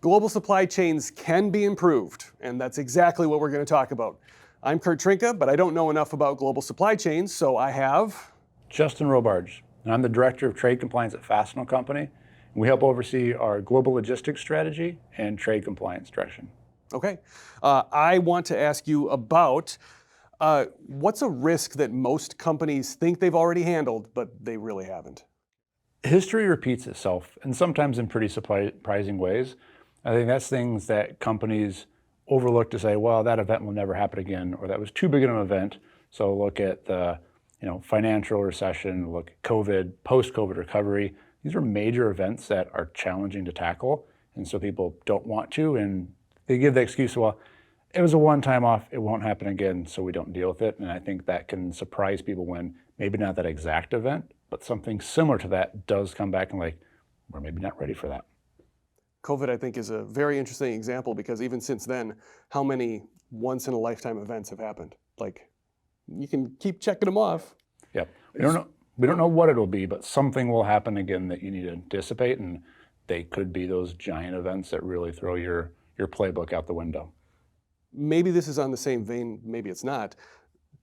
Global supply chains can be improved, and that's exactly what we're going to talk about. I'm Kurt Trinka, but I don't know enough about global supply chains, so I have Justin Robarge, and I'm the Director of Trade Compliance at Fastenal Company. And we help oversee our global logistics strategy and trade compliance direction. Okay. I want to ask you about what's a risk that most companies think they've already handled, but they really haven't? History repeats itself, and sometimes in pretty surprising ways. I think that's things that companies overlook to say, well, that event will never happen again, or that was too big of an event. So look at the financial recession, look at COVID, post-COVID recovery. These are major events that are challenging to tackle, and so people don't want to, and they give the excuse, well, it was a one-time off, it won't happen again, so we don't deal with it. And I think that can surprise people when maybe not that exact event, but something similar to that does come back and like, we're maybe not ready for that. COVID, I think, is a very interesting example because even since then, how many once-in-a-lifetime events have happened? Like, you can keep checking them off. Yep. We don't know what it'll be, but something will happen again that you need to anticipate, and they could be those giant events that really throw your playbook out the window. Maybe this is on the same vein, maybe it's not.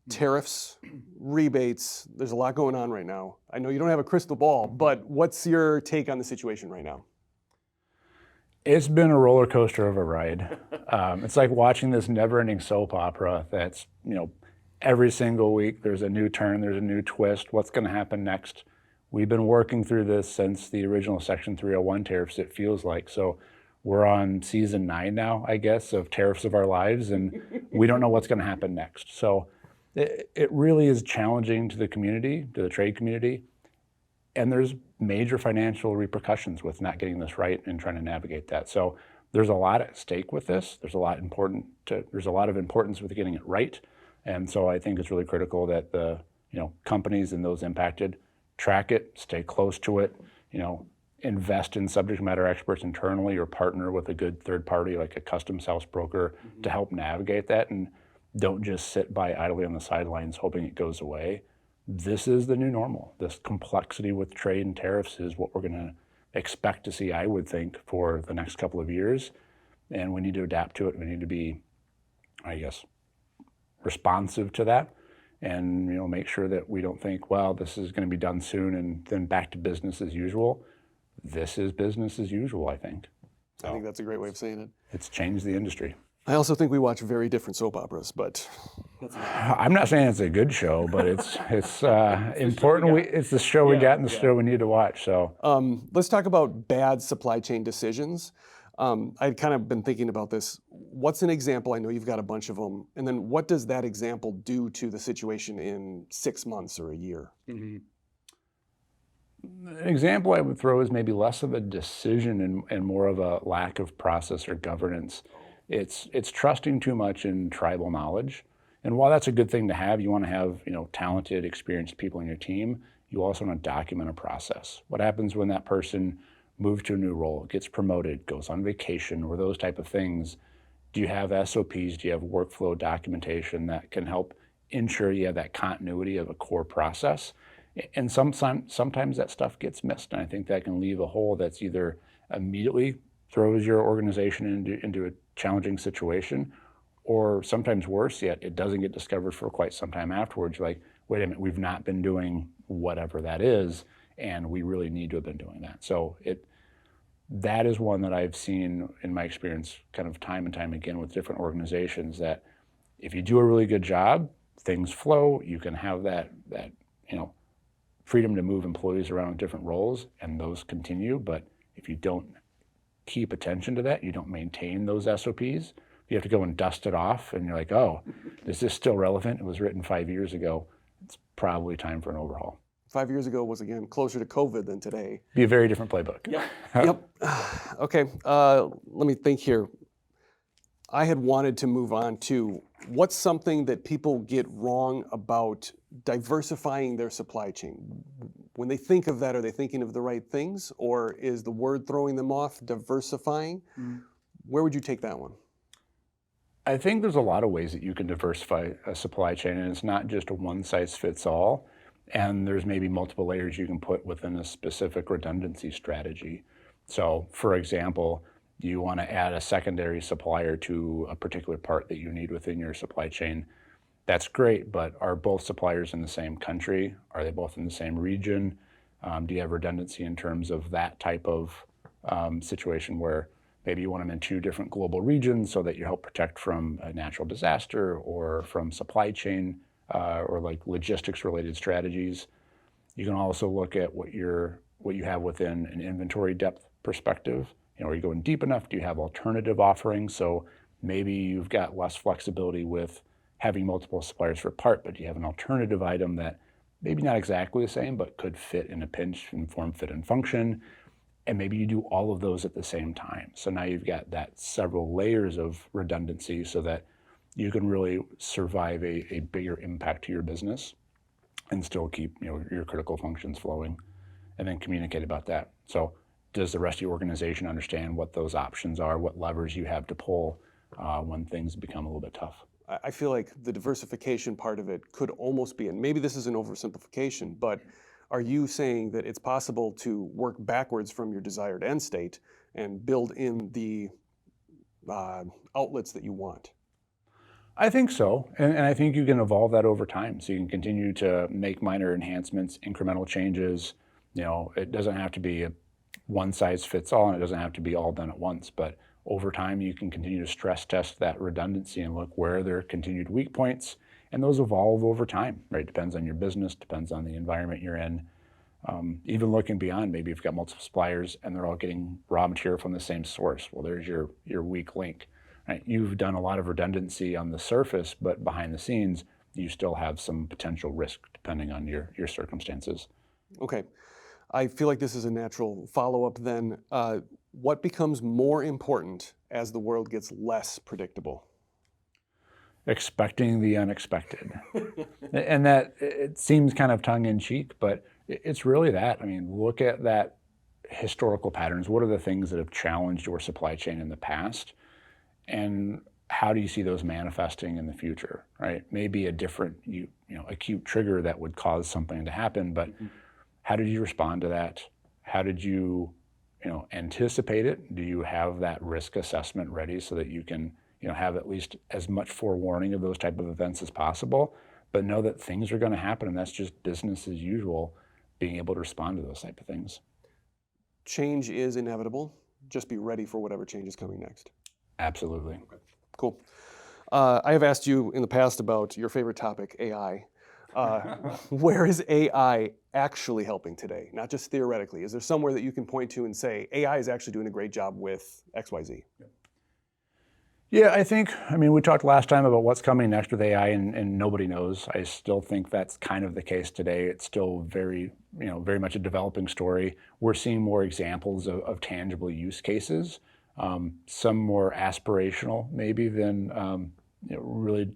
Tariffs, rebates, there's a lot going on right now. I know you don't have a crystal ball, but what's your take on the situation right now? It's been a roller coaster of a ride. It's like watching this never-ending soap opera that's, every single week there's a new turn, there's a new twist. What's going to happen next? We've been working through this since the original Section 301 tariffs, it feels like. So we're on season 9 now, I guess, of Tariffs of Our Lives, and we don't know what's going to happen next. So it really is challenging to the community, to the trade community. And there's major financial repercussions with not getting this right and trying to navigate that. So there's a lot at stake with this. There's a lot of importance with getting it right. And so I think it's really critical that the companies and those impacted track it, stay close to it, invest in subject matter experts internally or partner with a good third party like a customs house broker to help navigate that, and don't just sit by idly on the sidelines hoping it goes away. This is the new normal. This complexity with trade and tariffs is what we're going to expect to see, I would think, for the next couple of years. And we need to adapt to it. We need to be, I guess, responsive to that and make sure that we don't think, well, this is going to be done soon and then back to business as usual. This is business as usual, I think. So I think that's a great way of saying it. It's changed the industry. I also think we watch very different soap operas, but I'm not saying it's a good show, but it's important. It's the show we got and the show we need to watch. So let's talk about bad supply chain decisions. I'd kind of been thinking about this. What's an example? I know you've got a bunch of them. And then what does that example do to the situation in 6 months or a year? Mm-hmm. An example I would throw is maybe less of a decision and more of a lack of process or governance. It's trusting too much in tribal knowledge. And while that's a good thing to have, you want to have talented, experienced people in your team. You also want to document a process. What happens when that person moves to a new role, gets promoted, goes on vacation, or those type of things? Do you have SOPs? Do you have workflow documentation that can help ensure you have that continuity of a core process? And sometimes that stuff gets missed, and I think that can leave a hole that's either immediately throws your organization into a challenging situation, or sometimes worse yet, it doesn't get discovered for quite some time afterwards. You're like, wait a minute, we've not been doing whatever that is, and we really need to have been doing that. So that is one that I've seen in my experience kind of time and time again with different organizations, that if you do a really good job, things flow, you can have that freedom to move employees around different roles, and those continue. But if you don't keep attention to that, you don't maintain those SOPs, you have to go and dust it off, and you're like, oh, is this still relevant? It was written 5 years ago. It's probably time for an overhaul. 5 years ago was, again, closer to COVID than today. Be a very different playbook. Yep. Okay, let me think here. I had wanted to move on to what's something that people get wrong about diversifying their supply chain. When they think of that, are they thinking of the right things, or is the word throwing them off, diversifying? Where would you take that one? I think there's a lot of ways that you can diversify a supply chain, and it's not just a one-size-fits-all, and there's maybe multiple layers you can put within a specific redundancy strategy. So, for example, You want to add a secondary supplier to a particular part that you need within your supply chain. That's great, but are both suppliers in the same country? Are they both in the same region? Do you have redundancy in terms of that type of situation where maybe you want them in two different global regions so that you help protect from a natural disaster or from supply chain or like logistics related strategies? You can also look at what you have within an inventory depth perspective. Are you going deep enough? Do you have alternative offerings? So maybe you've got less flexibility with having multiple suppliers for a part, but you have an alternative item that maybe not exactly the same, but could fit in a pinch and form, fit, and function. And maybe you do all of those at the same time. So now you've got that several layers of redundancy so that you can really survive a bigger impact to your business and still keep your critical functions flowing, and then communicate about that. So does the rest of your organization understand what those options are, what levers you have to pull when things become a little bit tough? I feel like the diversification part of it could almost be, and maybe this is an oversimplification, but are you saying that it's possible to work backwards from your desired end state and build in the outlets that you want? I think so, and I think you can evolve that over time. So you can continue to make minor enhancements, incremental changes. It doesn't have to be a one size fits all, and it doesn't have to be all done at once. But over time, you can continue to stress test that redundancy and look where there are continued weak points, and those evolve over time. Right? Depends on your business, depends on the environment you're in. Even looking beyond, maybe you've got multiple suppliers and they're all getting raw material from the same source. Well, there's your weak link. Right? You've done a lot of redundancy on the surface, but behind the scenes, you still have some potential risk depending on your circumstances. Okay. I feel like this is a natural follow-up then. What becomes more important as the world gets less predictable? Expecting the unexpected. And that it seems kind of tongue-in-cheek, but it's really that. I mean, look at that historical patterns. What are the things that have challenged your supply chain in the past? And how do you see those manifesting in the future, right? Maybe a different, acute trigger that would cause something to happen, but how did you respond to that? How did you, anticipate it? Do you have that risk assessment ready so that you can, have at least as much forewarning of those type of events as possible, but know that things are going to happen and that's just business as usual, being able to respond to those type of things. Change is inevitable. Just be ready for whatever change is coming next. Absolutely. Okay. Cool. I have asked you in the past about your favorite topic, AI. Where is AI actually helping today? Not just theoretically. Is there somewhere that you can point to and say, AI is actually doing a great job with XYZ? Yeah, we talked last time about what's coming next with AI and nobody knows. I still think that's kind of the case today. It's still very much a developing story. We're seeing more examples of tangible use cases. Some more aspirational maybe than really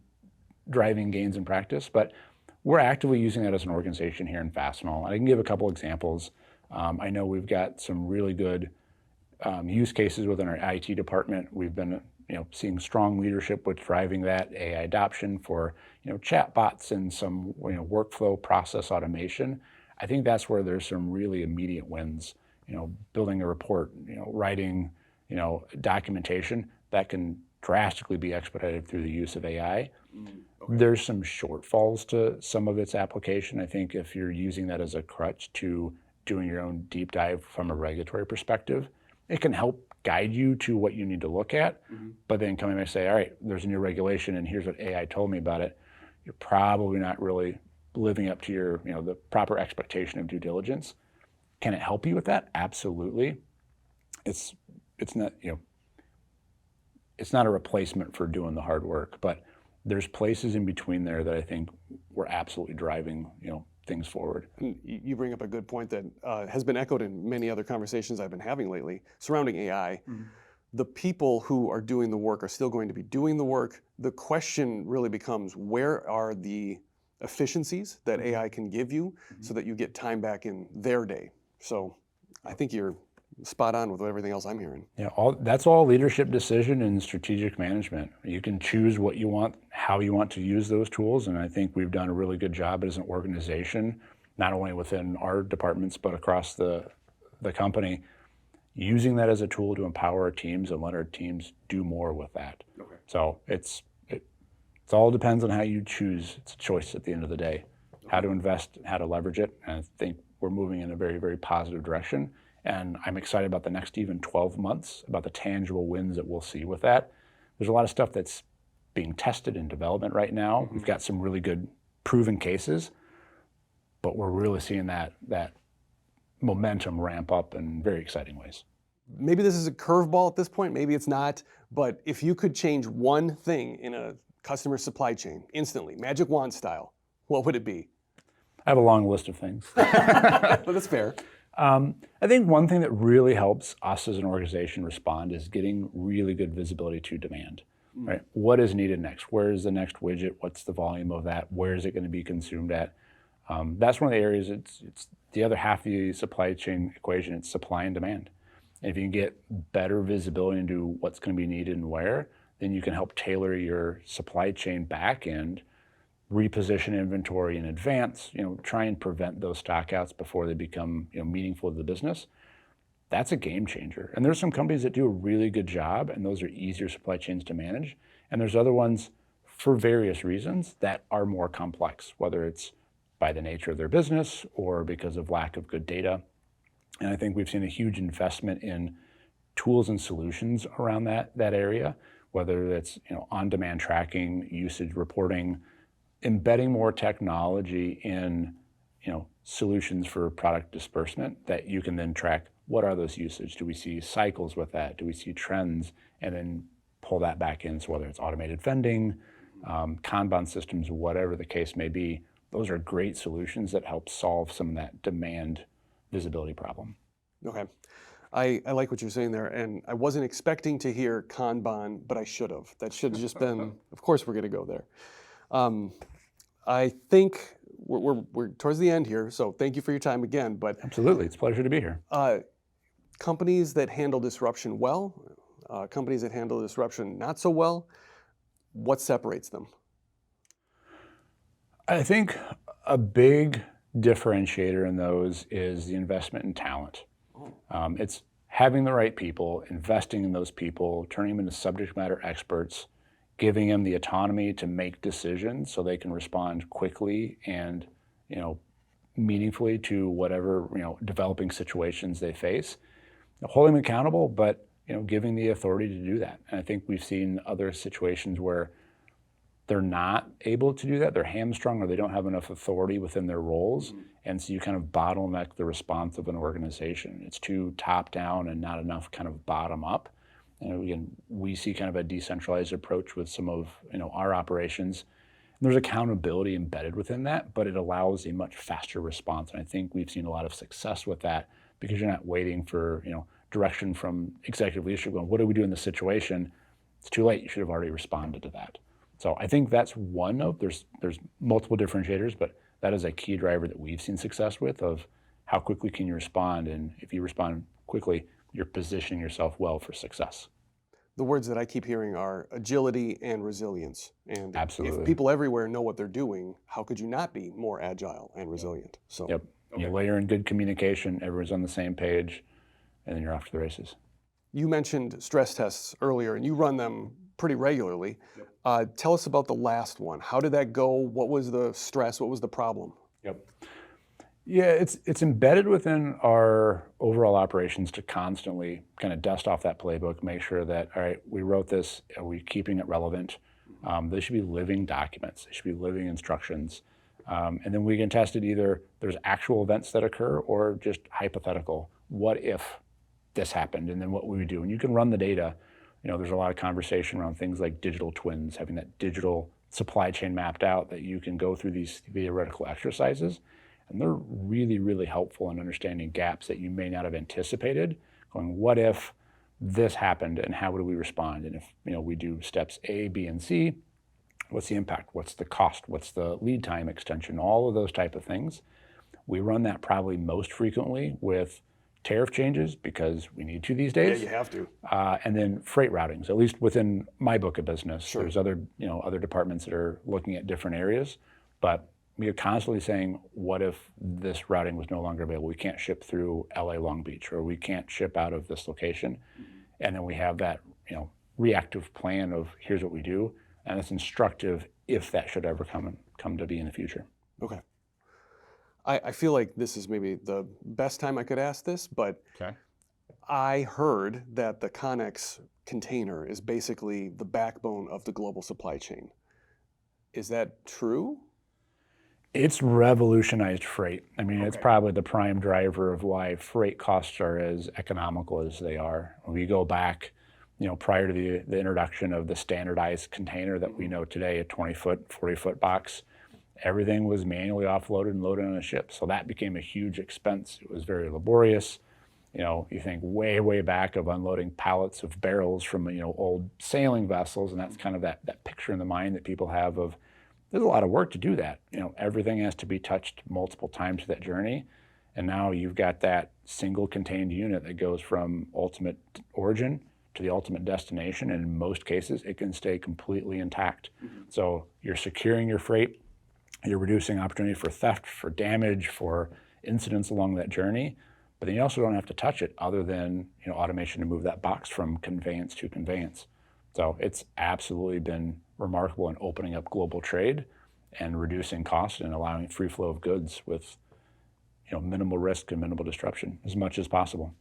driving gains in practice, but we're actively using that as an organization here in Fastenal. I can give a couple examples. I know we've got some really good use cases within our IT department. We've been seeing strong leadership with driving that AI adoption for chat bots and some workflow process automation. I think that's where there's some really immediate wins. Building a report, writing documentation that can drastically be expedited through the use of AI. Okay. There's some shortfalls to some of its application. I think if you're using that as a crutch to doing your own deep dive from a regulatory perspective, it can help guide you to what you need to look at, but then coming and say, all right, there's a new regulation and here's what AI told me about it. You're probably not really living up to your, the proper expectation of due diligence. Can it help you with that? Absolutely. It's not, it's not a replacement for doing the hard work, but there's places in between there that I think we're absolutely driving, things forward. You bring up a good point that has been echoed in many other conversations I've been having lately surrounding AI. The people who are doing the work are still going to be doing the work. The question really becomes, where are the efficiencies that AI can give you so that you get time back in their day? So I think you're spot on with everything else I'm hearing. Yeah, that's all leadership decision and strategic management. You can choose what you want, how you want to use those tools, and I think we've done a really good job as an organization, not only within our departments, but across the company, using that as a tool to empower our teams and let our teams do more with that. Okay. So it all depends on how you choose. It's a choice at the end of the day, how to invest, how to leverage it. And I think we're moving in a very, very positive direction. And I'm excited about the next even 12 months, about the tangible wins that we'll see with that. There's a lot of stuff that's being tested in development right now. We've got some really good proven cases, but we're really seeing that momentum ramp up in very exciting ways. Maybe this is a curveball at this point, maybe it's not, but if you could change one thing in a customer supply chain instantly, magic wand style, what would it be? I have a long list of things. That's fair. I think one thing that really helps us as an organization respond is getting really good visibility to demand. Right? What is needed next? Where is the next widget? What's the volume of that? Where is it going to be consumed at? That's one of the areas. It's the other half of the supply chain equation. It's supply and demand. And if you can get better visibility into what's going to be needed and where, then you can help tailor your supply chain back end, reposition inventory in advance, try and prevent those stockouts before they become meaningful to the business. That's a game changer. And there's some companies that do a really good job, and those are easier supply chains to manage. And there's other ones, for various reasons, that are more complex, whether it's by the nature of their business or because of lack of good data. And I think we've seen a huge investment in tools and solutions around that area, whether it's on-demand tracking, usage reporting, embedding more technology in solutions for product disbursement that you can then track. What are those usage? Do we see cycles with that? Do we see trends? And then pull that back in. So whether it's automated vending, Kanban systems, whatever the case may be, those are great solutions that help solve some of that demand visibility problem. Okay. I like what you're saying there, and I wasn't expecting to hear Kanban, but I should have. That should have just been, of course we're going to go there. I think we're towards the end here, so thank you for your time again. But absolutely, it's a pleasure to be here. Companies that handle disruption well, companies that handle disruption not so well, what separates them? I think a big differentiator in those is the investment in talent. It's having the right people, investing in those people, turning them into subject matter experts, giving them the autonomy to make decisions so they can respond quickly and meaningfully to whatever developing situations they face. Holding them accountable, but giving the authority to do that. And I think we've seen other situations where they're not able to do that. They're hamstrung or they don't have enough authority within their roles. And so you kind of bottleneck the response of an organization. It's too top down and not enough kind of bottom up. And again, we see kind of a decentralized approach with some of our operations. And there's accountability embedded within that, but it allows a much faster response. And I think we've seen a lot of success with that because you're not waiting for direction from executive leadership going, what do we do in this situation? It's too late. You should have already responded to that. So I think that's one of, there's multiple differentiators, but that is a key driver that we've seen success with of how quickly can you respond. And if you respond quickly, you're positioning yourself well for success. The words that I keep hearing are agility and resilience. And absolutely. If people everywhere know what they're doing, how could you not be more agile and resilient? So, yep. Okay. You layer in good communication, everyone's on the same page, and then you're off to the races. You mentioned stress tests earlier, and you run them pretty regularly. Yep. Tell us about the last one. How did that go? What was the stress? What was the problem? Yep. Yeah, it's embedded within our overall operations to constantly kind of dust off that playbook, make sure that, all right, we wrote this, are we keeping it relevant? They should be living documents. They should be living instructions. And then we can test it either there's actual events that occur or just hypothetical. What if this happened? And then what would we do? And you can run the data. There's a lot of conversation around things like digital twins, having that digital supply chain mapped out that you can go through these theoretical exercises. And they're really, really helpful in understanding gaps that you may not have anticipated. Going, what if this happened and how would we respond? And if we do steps A, B, and C, what's the impact? What's the cost? What's the lead time extension? All of those type of things. We run that probably most frequently with tariff changes because we need to these days. Yeah, you have to. And then freight routings, at least within my book of business. Sure. There's other departments that are looking at different areas, but we are constantly saying, what if this routing was no longer available? We can't ship through LA Long Beach, or we can't ship out of this location. And then we have that, reactive plan of here's what we do, and it's instructive if that should ever come to be in the future. Okay. I feel like this is maybe the best time I could ask this, but Okay. I heard that the Connex container is basically the backbone of the global supply chain. Is that true? It's revolutionized freight. I mean, it's Okay. probably the prime driver of why freight costs are as economical as they are. When we go back, prior to the introduction of the standardized container that we know today, a 20-foot, 40-foot box, everything was manually offloaded and loaded on a ship. So that became a huge expense. It was very laborious. You think way, way back of unloading pallets of barrels from, old sailing vessels, and that's kind of that picture in the mind that people have of there's a lot of work to do that. Everything has to be touched multiple times to that journey. And now you've got that single contained unit that goes from ultimate origin to the ultimate destination. And in most cases, it can stay completely intact. So you're securing your freight, you're reducing opportunity for theft, for damage, for incidents along that journey. But then you also don't have to touch it other than automation to move that box from conveyance to conveyance. So it's absolutely been remarkable in opening up global trade and reducing costs and allowing free flow of goods with minimal risk and minimal disruption as much as possible.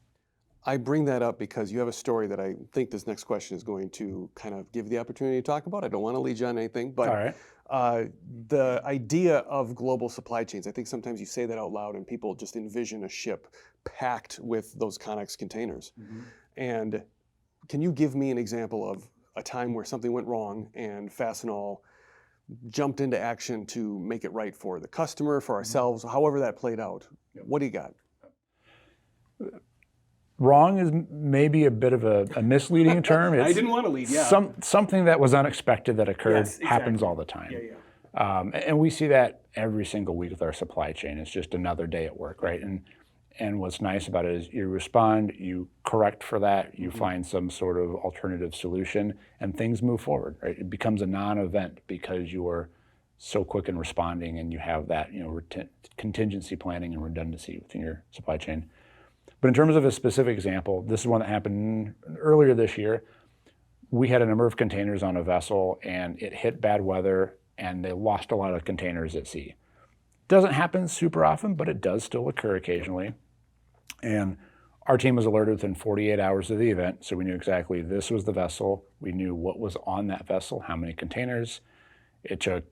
I bring that up because you have a story that I think this next question is going to kind of give the opportunity to talk about. I don't want to lead you on anything, but All right. the idea of global supply chains, I think sometimes you say that out loud and people just envision a ship packed with those Connex containers. And can you give me an example of a time where something went wrong and Fastenal jumped into action to make it right for the customer, for ourselves, however that played out? What do you got? Wrong is maybe a bit of a misleading term. I didn't want to lead, yeah. Something that was unexpected that occurred Yes, happens exactly. all the time. Yeah. And we see that every single week with our supply chain. It's just another day at work, right? And what's nice about it is you respond, you correct for that, you find some sort of alternative solution, and things move forward, right? It becomes a non-event because you are so quick in responding and you have that, contingency planning and redundancy within your supply chain. But in terms of a specific example, this is one that happened earlier this year. We had a number of containers on a vessel and it hit bad weather and they lost a lot of containers at sea. Doesn't happen super often, but it does still occur occasionally. And our team was alerted within 48 hours of the event, so we knew exactly this was the vessel. We knew what was on that vessel, how many containers. It took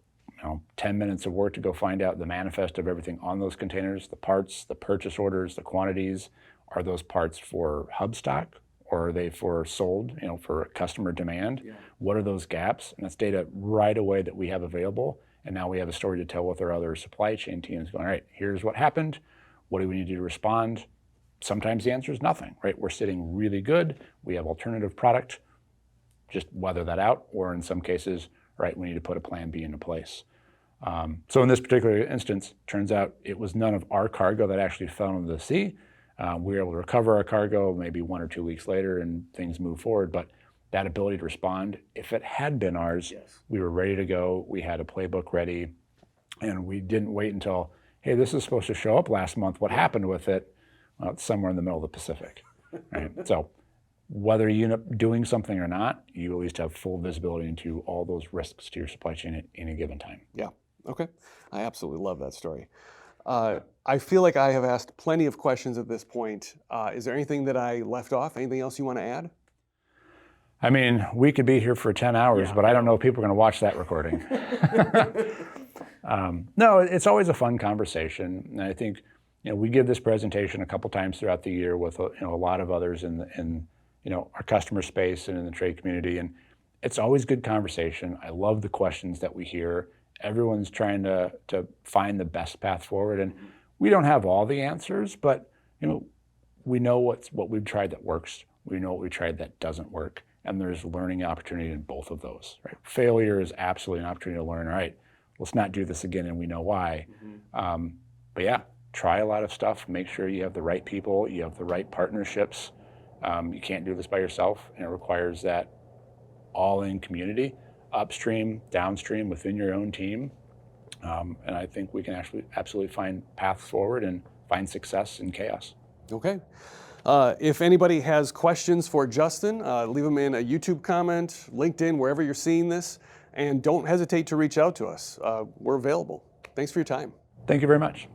10 minutes of work to go find out the manifest of everything on those containers, the parts, the purchase orders, the quantities. Are those parts for hub stock or are they for sold, for customer demand? Yeah. What are those gaps? And that's data right away that we have available. And now we have a story to tell with our other supply chain teams going, all right, here's what happened. What do we need to do to respond? Sometimes the answer is nothing, right? We're sitting really good. We have alternative product. Just weather that out. Or in some cases, right, we need to put a plan B into place. So in this particular instance, turns out it was none of our cargo that actually fell into the sea. We were able to recover our cargo maybe 1 or 2 weeks later and things move forward. But that ability to respond, if it had been ours, yes, we were ready to go. We had a playbook ready and we didn't wait until, hey, this is supposed to show up last month. What happened with it? Well, it's somewhere in the middle of the Pacific. Right? So whether you end up doing something or not, you at least have full visibility into all those risks to your supply chain at any given time. Yeah, okay. I absolutely love that story. I feel like I have asked plenty of questions at this point. Is there anything that I left off? Anything else you want to add? I mean, we could be here for 10 hours, but I don't know if people are going to watch that recording. No, it's always a fun conversation. And I think, we give this presentation a couple times throughout the year with, a lot of others in our customer space and in the trade community. And it's always good conversation. I love the questions that we hear. Everyone's trying to find the best path forward. And we don't have all the answers, but, we know what we've tried that works. We know what we tried that doesn't work. And there's learning opportunity in both of those, right? Failure is absolutely an opportunity to learn, all right, let's not do this again and we know why. But yeah, try a lot of stuff, make sure you have the right people, you have the right partnerships. You can't do this by yourself, and it requires that all-in community, upstream, downstream, within your own team. And I think we can actually absolutely find paths forward and find success in chaos. Okay. If anybody has questions for Justin, leave them in a YouTube comment, LinkedIn, wherever you're seeing this, and don't hesitate to reach out to us. We're available. Thanks for your time. Thank you very much.